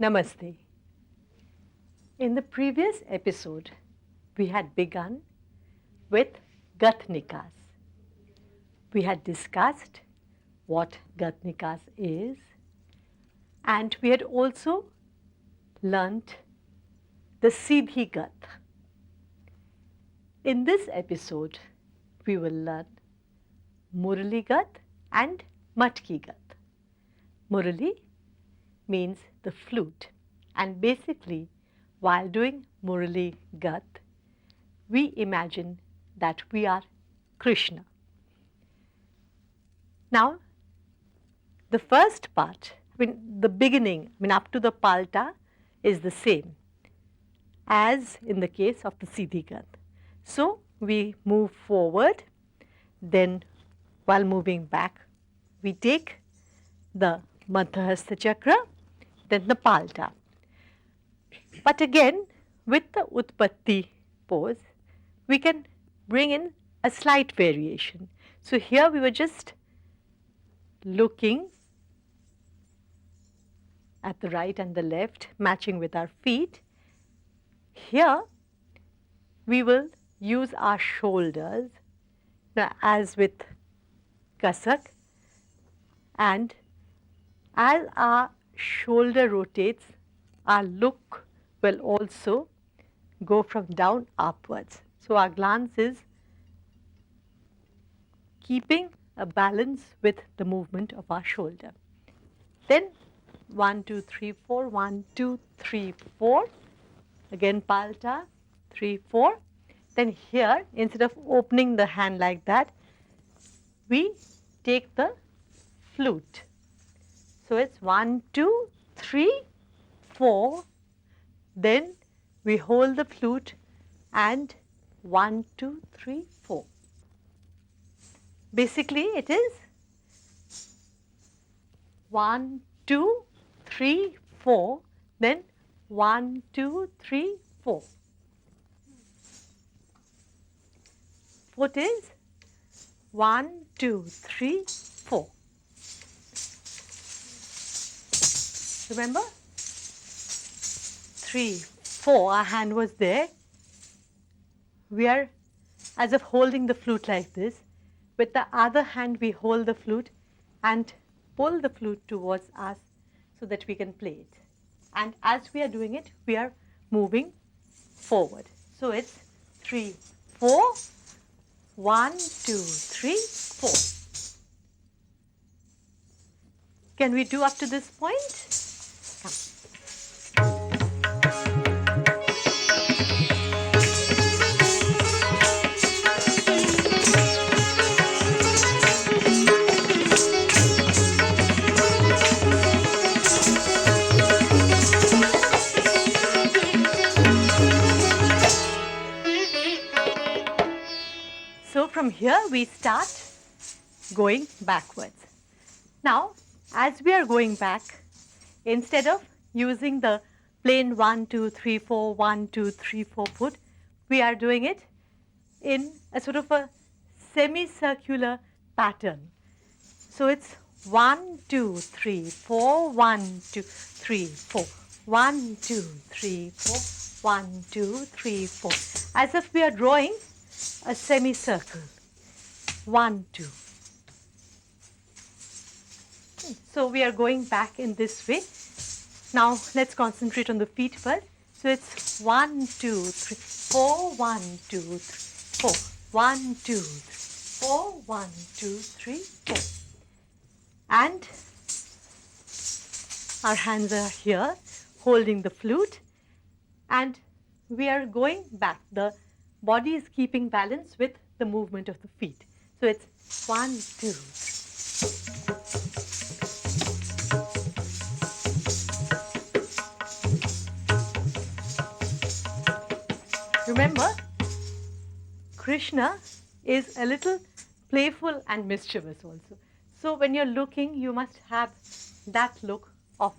Namaste. In the previous episode, we had begun with Gat Nikas. We had discussed what Gat Nikas is, and we had also learnt the Siddhi Gat. In this episode, we will learn Murli Gat and Matki Gat. Murli means the flute, and basically while doing Murli Gat, we imagine that we are Krishna. Now, the first part, the beginning, up to the palta is the same as in the case of the Siddhi Gat. So, we move forward, then while moving back, we take the Madhyastha Chakra, then the palta. But again, with the Utpatti pose, we can bring in a slight variation. So here we were just looking at the right and the left, matching with our feet. Here we will use our shoulders, as with Kasak, and as our shoulder rotates, our look will also go from down upwards. So our glance is keeping a balance with the movement of our shoulder. Then 1, 2, 3, 4, 1, 2, 3, 4. Again palta, 3, 4. Then here, instead of opening the hand like that, we take the flute. So it's 1, 2, 3, 4. Then we hold the flute and 1, 2, 3, 4. Basically, it is 1, 2, 3, 4. Then 1, 2, 3, 4. Foot is 1, 2, 3, 4. Remember? 3, 4, our hand was there. We are as if holding the flute like this. With the other hand, we hold the flute and pull the flute towards us so that we can play it. And as we are doing it, we are moving forward. So it's 3, 4, 1, 2, 3, 4. Can we do up to this point? Come. So from here we start going backwards. Now, as we are going back, instead of using the plain 1, 2, 3, 4, 1, 2, 3, 4 foot, we are doing it in a sort of a semicircular pattern. So it's 1, 2, 3, 4, 1, 2, 3, 4, 1, 2, 3, 4, 1, 2, 3, 4. As if we are drawing a semicircle. 1, 2. So we are going back in this way. Now let's concentrate on the feet first. So it's 1, 2, 3, 4, 1, 2, 3, 4, 1, 2, 3, 4, 1, 2, 3, 4. And our hands are here holding the flute, and we are going back. The body is keeping balance with the movement of the feet. So it's 1, 2, 3. remember, Krishna is a little playful and mischievous also. So when you're looking, you must have that look of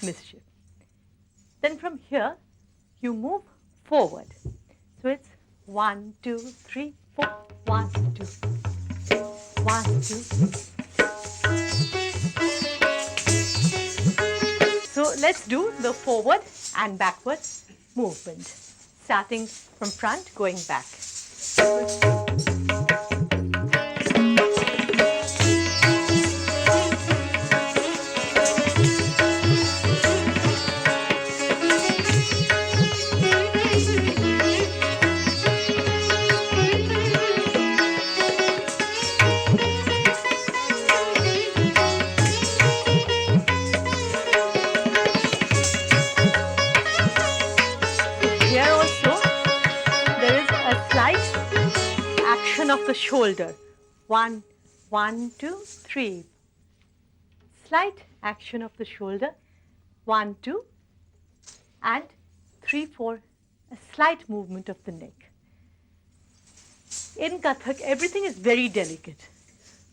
mischief. Then from here, you move forward. So it's 1, 2, 3, 4, 1, 2, 1, 2. So let's do the forward and backward movement, starting from front, going back. Of the shoulder. 1, 1, 2, 3. Slight action of the shoulder. 1, 2, and 3, 4. A slight movement of the neck. In Kathak, everything is very delicate.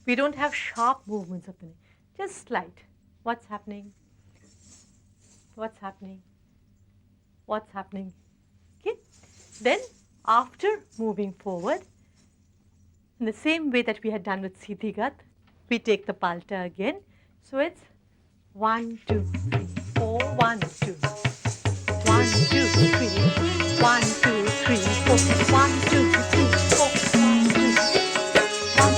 We don't have sharp movements of the neck. Just slight. What's happening? What's happening? What's happening? Okay. Then, after moving forward, in the same way that we had done with Siddhi Gat, we take the palta again. So it's 1, 2, 3, 4, 1, 2. 1, 2, 3. 1, 2, 3, 4. 1, 2, 3, 4. 1, 2, 1,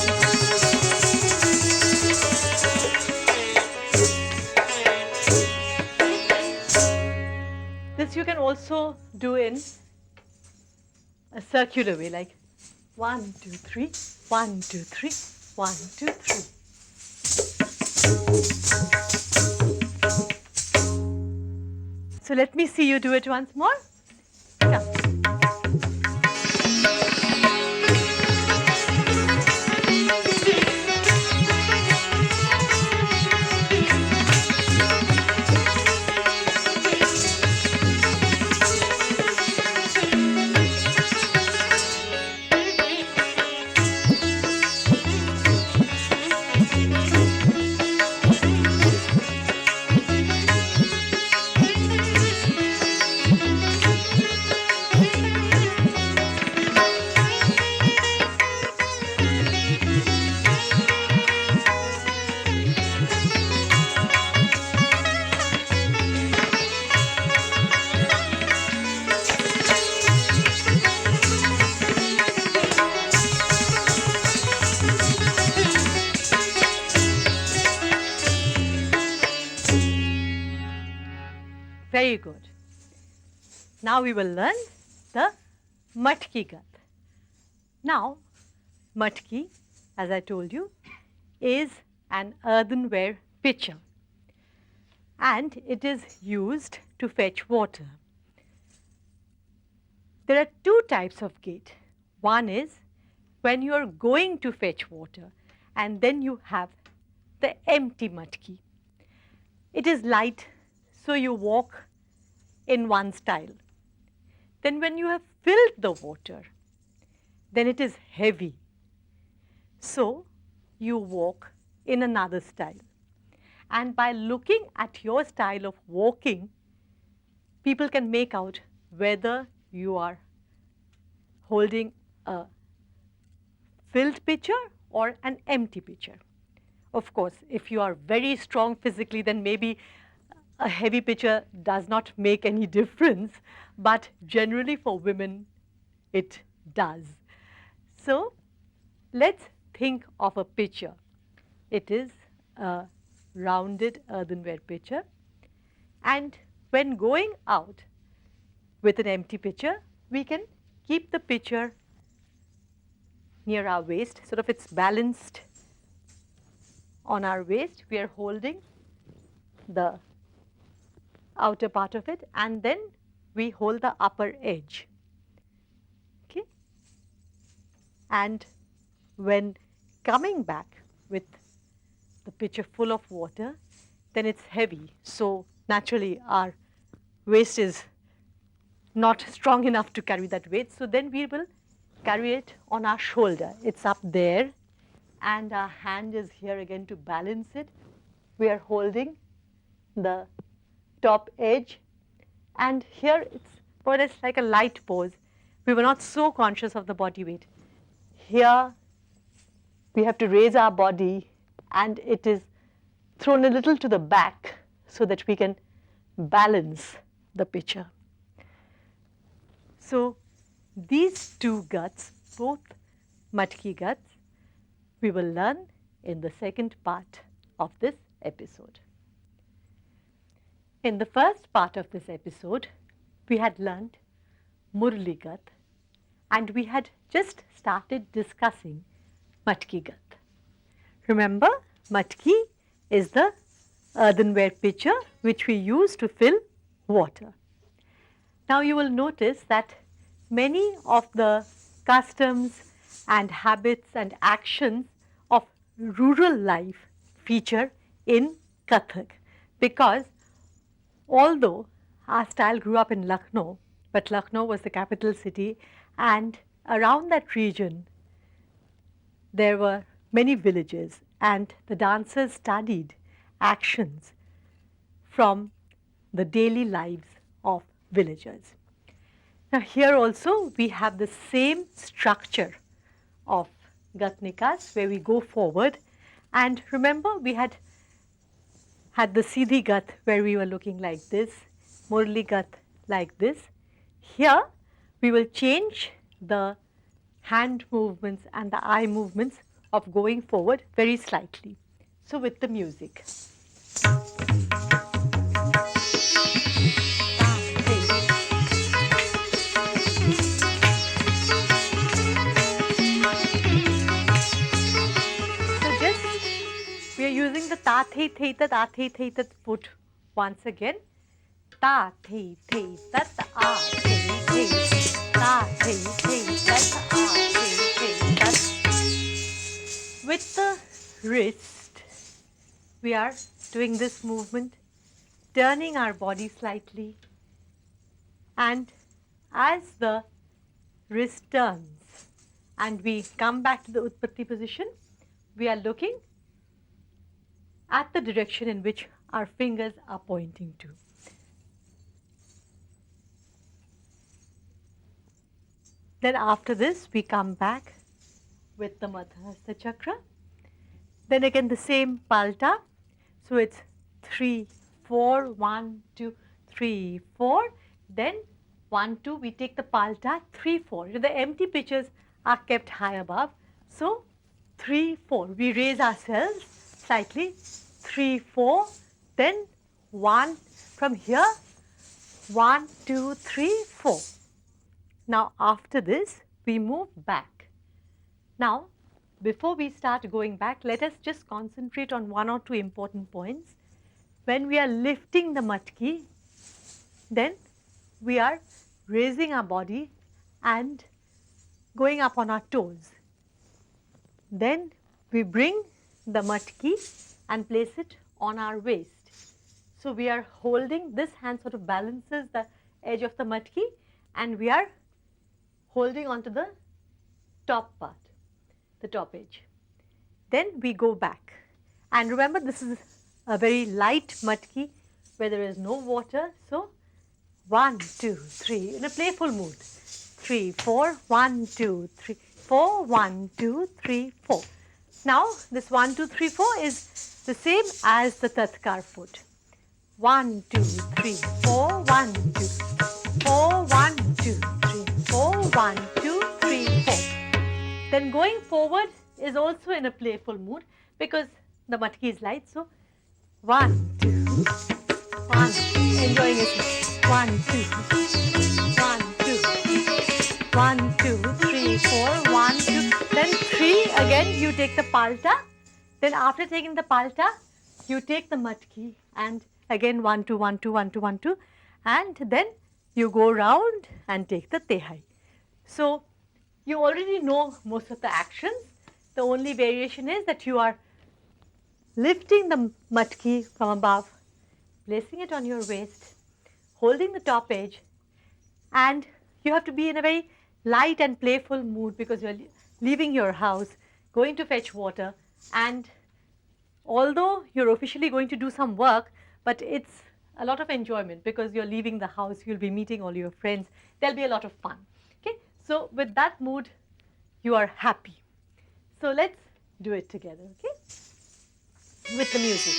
2. This you can also do in a circular way, like 1, 2, 3, 1, 2, 3, 1, 2, 3. So let me see you do it once more. Come. Very good. Now we will learn the Matki Gat. Now, Matki, as I told you, is an earthenware pitcher, and it is used to fetch water. There are two types of gait. One is when you are going to fetch water, and then you have the empty matki. It is light, so you walk in one style. Then when you have filled the water, then it is heavy. So you walk in another style. And by looking at your style of walking, people can make out whether you are holding a filled pitcher or an empty pitcher. Of course, if you are very strong physically, then maybe a heavy pitcher does not make any difference, but generally for women, it does. So let's think of a pitcher. It is a rounded earthenware pitcher, and when going out with an empty pitcher, we can keep the pitcher near our waist, sort of it's balanced on our waist. We are holding the outer part of it, and then we hold the upper edge. Okay? And when coming back with the pitcher full of water, then it's heavy. So naturally our waist is not strong enough to carry that weight. So then we will carry it on our shoulder. It's up there and our hand is here again to balance it. We are holding the top edge and here it's more or less like a light pose. We were not so conscious of the body weight. Here we have to raise our body and it is thrown a little to the back so that we can balance the picture. So these two gats, both Matki Gats, we will learn in the second part of this episode. In the first part of this episode, we had learned Murli Gat and we had just started discussing Matki Gat. Remember, Matki is the earthenware pitcher which we use to fill water. Now you will notice that many of the customs and habits and actions of rural life feature in Kathak, because although our style grew up in Lucknow, but Lucknow was the capital city and around that region there were many villages and the dancers studied actions from the daily lives of villagers. Now here also we have the same structure of Gat Nikas where we go forward, and remember we had the Siddhi Gat where we were looking like this, Murli Gat like this. Here we will change the hand movements and the eye movements of going forward very slightly. So with the music. Using the ta thei thei tat foot once again. Ta thei thei tat a thei thei ta thei thei tat a thei thei tat. With the wrist, we are doing this movement, turning our body slightly, and as the wrist turns and we come back to the Utpatti position, we are looking at the direction in which our fingers are pointing to. Then after this, we come back with the Madhyastha Chakra. Then again the same palta. So it's 3, 4, 1, 2, 3, 4. Then 1, 2, we take the palta, 3, 4. The empty pitches are kept high above. So 3, 4. We raise ourselves slightly. 3, 4, then 1 from here, 1, 2, 3, 4. Now after this, we move back. Now before we start going back, let us just concentrate on 1 or 2 important points. When we are lifting the matki, then we are raising our body and going up on our toes. Then we bring the matki and place it on our waist. So we are holding, this hand sort of balances the edge of the matki and we are holding onto the top part, the top edge. Then we go back. And remember, this is a very light matki where there is no water. So 1, 2, 3 in a playful mood. 3, 4, 1, 2, 3, 4, 1, 2, 3, 4. Now this 1, 2, 3, 4 is the same as the Tatkar foot. 1, 2, 3, 4, 1, 2, 4, 1, 2, 3, 4, 1, 2, 3, 4. Then going forward is also in a playful mood because the matki is light. So 1, 2, 1, enjoying it. 1, 2, 1, 2, 1, 2, 3, 4, 1, 2. Then 3 again you take the palta. Then after taking the palta, you take the matki and again 1, 2, 1, 2, 1, 2, 1, 2. And then you go round and take the tehai. So you already know most of the actions. The only variation is that you are lifting the matki from above, placing it on your waist, holding the top edge, And you have to be in a very light and playful mood because you're leaving your house, going to fetch water, and although you're officially going to do some work, but it's a lot of enjoyment because you're leaving the house, you'll be meeting all your friends, there'll be a lot of fun. Okay, so with that mood, you are happy. So let's do it together, okay, with the music.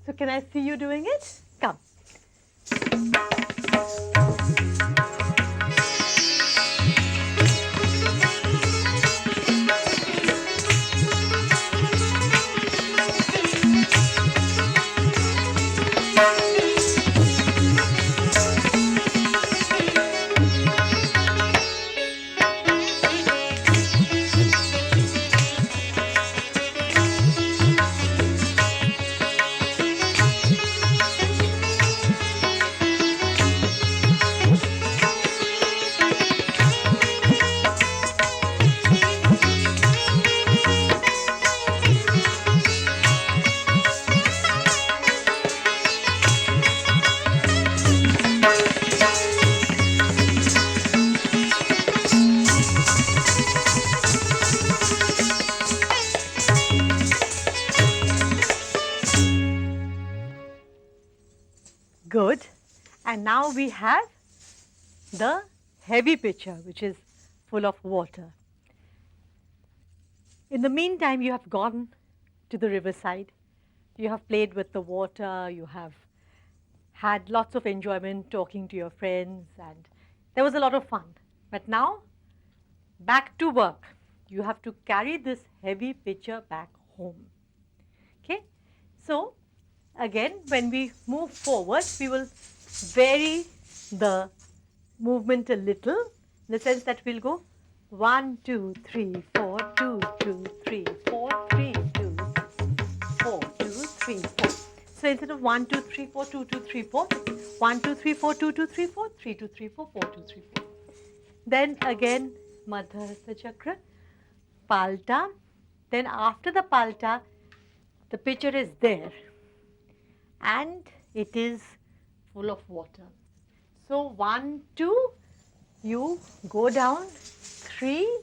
So can I see you doing it? Come. Good. And now we have the heavy pitcher, which is full of water. In the meantime, you have gone to the riverside. You have played with the water. You have had lots of enjoyment talking to your friends, and there was a lot of fun. But now, back to work. You have to carry this heavy pitcher back home. Okay? So, again, when we move forward, we will vary the movement a little, in the sense that we'll go 1, 2, 3, 4, 2, 2, 3, 4, 3, 2, 4, 2, 3, 4. So instead of 1, 2, 3, 4, 2, 2, 3, 4, 1, 2, 3, 4, 2, 2, 3, 4, 3, 2, 3, 4, 4, 2, 3, 4. Then again, Madhyastha Chakra, Palta. Then after the Palta, the pitcher is there and it is full of water. So 1, 2, you go down, 3,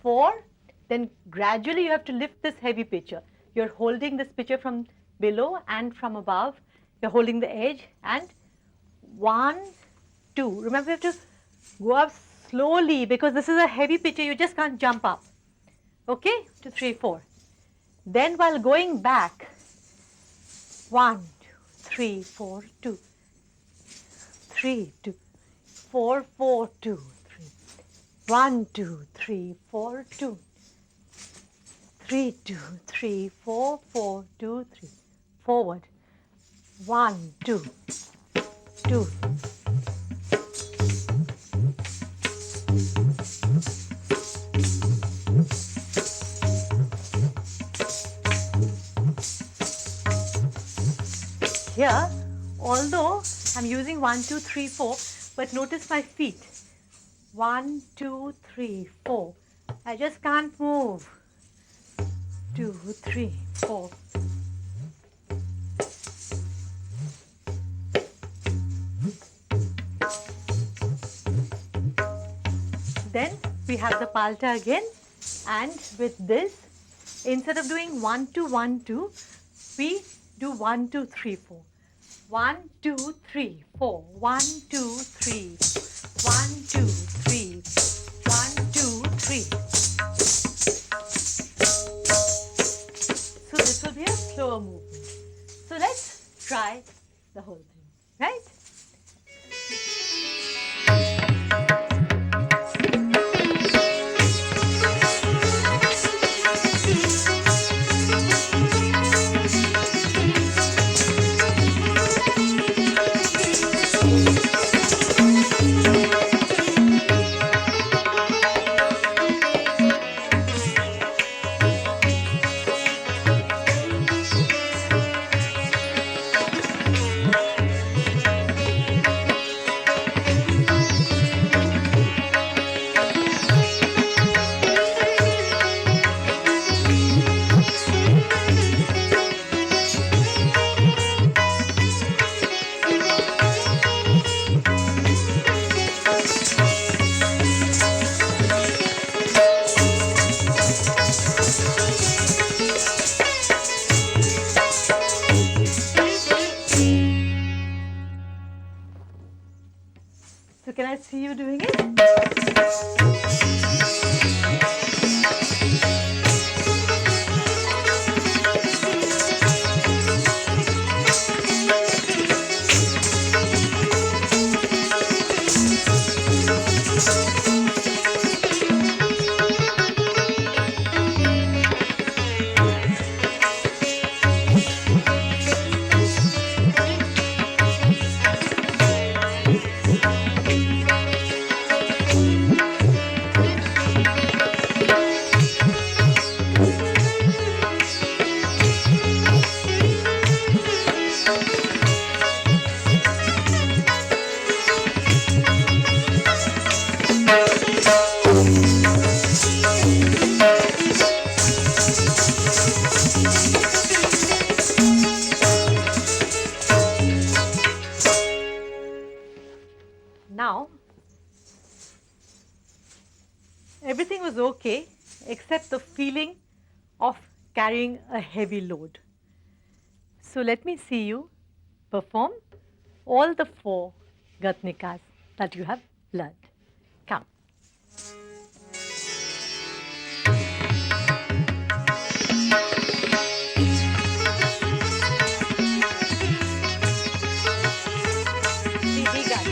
4, then gradually you have to lift this heavy pitcher. You're holding this pitcher from below and from above. You're holding the edge, and 1, 2. Remember, you have to go up slowly because this is a heavy pitcher, you just can't jump up. Okay, 2, 3, 4. Then while going back, 1, 2, 3, 4, 2, 3, 2, 4, 4, 2, 3, 1, 2, 3, 4, 2, 3, 2, 3, 4, 4, 2, 3, forward, 1, 2, 2. Here, although I'm using 1, 2, 3, 4, but notice my feet. 1, 2, 3, 4. I just can't move. 2, 3, 4. Then we have the Palta again, and with this, instead of doing 1, 2, 1, 2, we do 1, 2, 3, 4. 1, 2, 3, 4. 1, 2, 3. 1, 2, 3. 1, Let's see you doing it. Now, everything was okay except the feeling of carrying a heavy load. So let me see you perform all the 4 Gat Nikas that you have learned. Come. Murli Gat.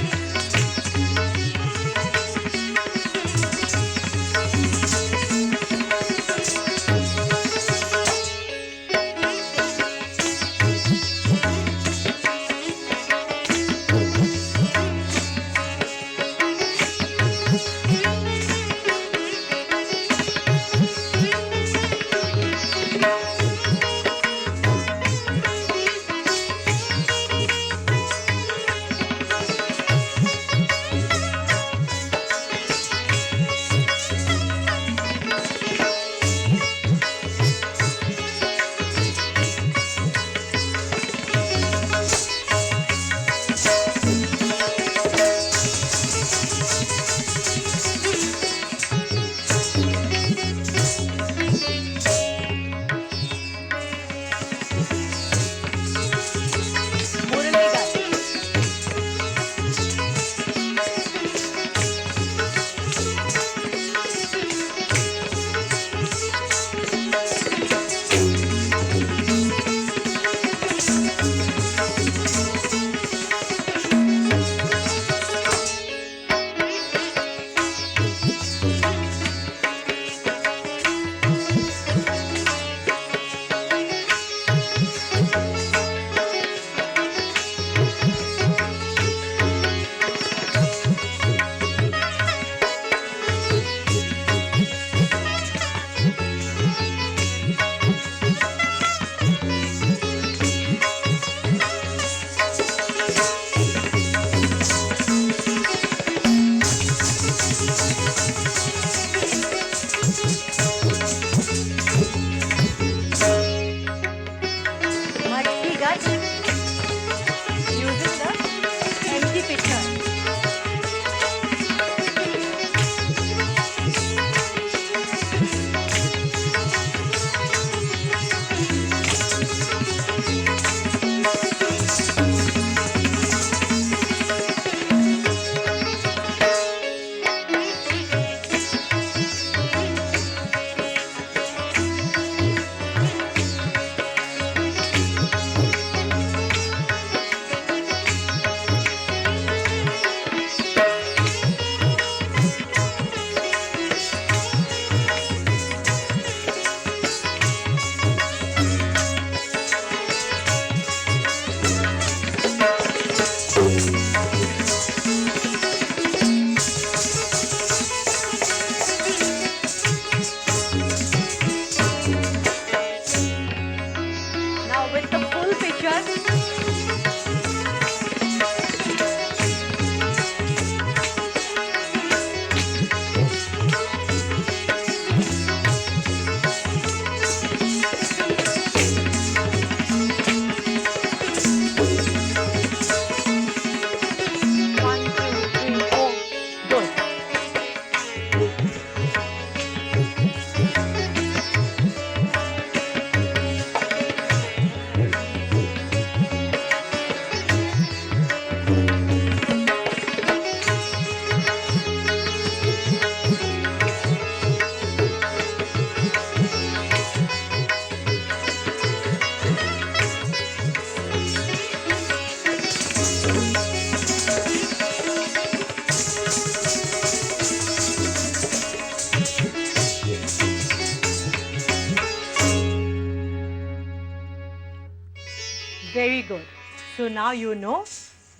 So now you know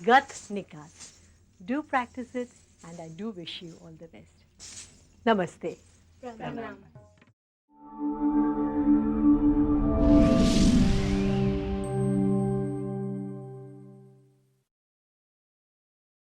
Gat Nikas. Do practice it and I do wish you all the best. Namaste. Pranam.